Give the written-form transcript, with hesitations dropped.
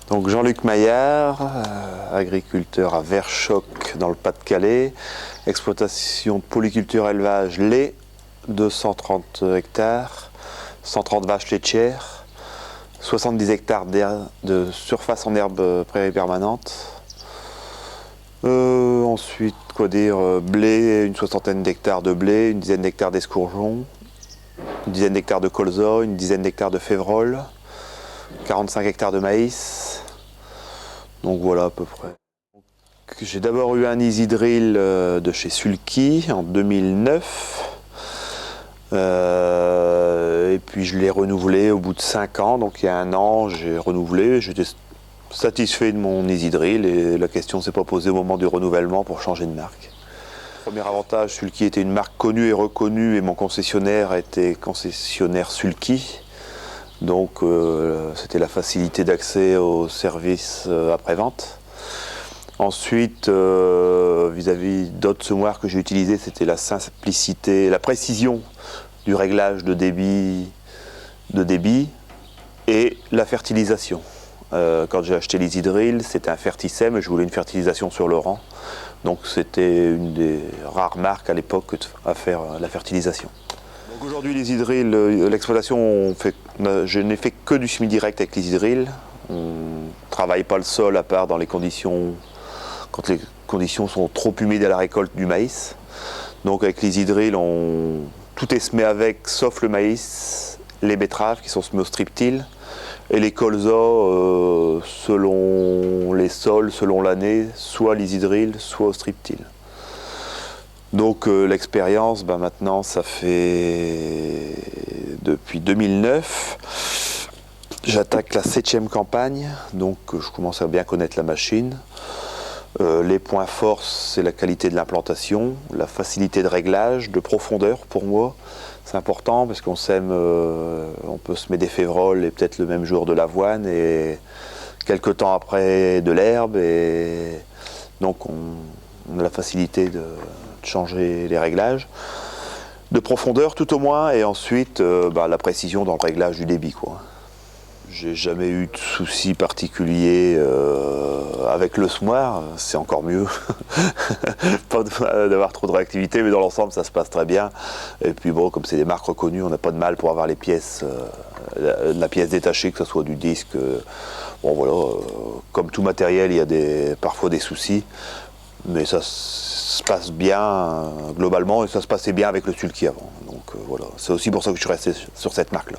Donc Jean-Luc Maillard, agriculteur à Verchoc dans le Pas-de-Calais, exploitation de polyculture élevage lait, 230 hectares, 130 vaches laitières, 70 hectares de surface en herbe prairie permanente. Ensuite, quoi dire, blé, une soixantaine d'hectares de blé, une dizaine d'hectares d'escourgeons, une dizaine d'hectares de colza, une dizaine d'hectares de févrole, 45 hectares de maïs. Donc voilà à peu près. J'ai d'abord eu un easy drill de chez Sulky en 2009. Et puis je l'ai renouvelé au bout de 5 ans, donc il y a un an j'ai renouvelé, j'étais satisfait de mon easy drill et la question ne s'est pas posée au moment du renouvellement pour changer de marque. Premier avantage, Sulky était une marque connue et reconnue et mon concessionnaire était concessionnaire Sulky. Donc c'était la facilité d'accès aux services après-vente. Ensuite, vis-à-vis d'autres semoirs que j'ai utilisés, c'était la simplicité, la précision du réglage de débit et la fertilisation. Quand j'ai acheté l'Easy Drill, c'était un Ferticem et je voulais une fertilisation sur le rang. Donc c'était une des rares marques à l'époque à faire la fertilisation. Donc aujourd'hui l'Easy Drill, l'exploitation, je n'ai fait que du semi-direct avec l'Easy Drill. On ne travaille pas le sol à part dans les conditions, quand les conditions sont trop humides à la récolte du maïs. Donc avec l'Easy Drill, tout est semé avec, sauf le maïs, les betteraves qui sont semées au strip-till, et les colzas, selon les sols, selon l'année, soit l'Easy Drill, soit au strip-till. Donc l'expérience, maintenant ça fait depuis 2009. J'attaque la 7e campagne, donc je commence à bien connaître la machine. Les points forts, c'est la qualité de l'implantation, la facilité de réglage, de profondeur pour moi. C'est important parce qu'on sème, on peut semer des févroles et peut-être le même jour de l'avoine et quelques temps après de l'herbe. Et donc on a la facilité de changer les réglages. De profondeur tout au moins et ensuite la précision dans le réglage du débit, quoi. J'ai jamais eu de soucis particuliers avec le semoir, c'est encore mieux. Pas d'avoir trop de réactivité, mais dans l'ensemble ça se passe très bien. Et puis bon, comme c'est des marques reconnues, on n'a pas de mal pour avoir les pièces, la pièce détachée, que ce soit du disque. Bon voilà, comme tout matériel, il y a parfois des soucis, mais ça se passe bien globalement et ça se passait bien avec le Sulky avant. Donc voilà, c'est aussi pour ça que je suis resté sur cette marque-là.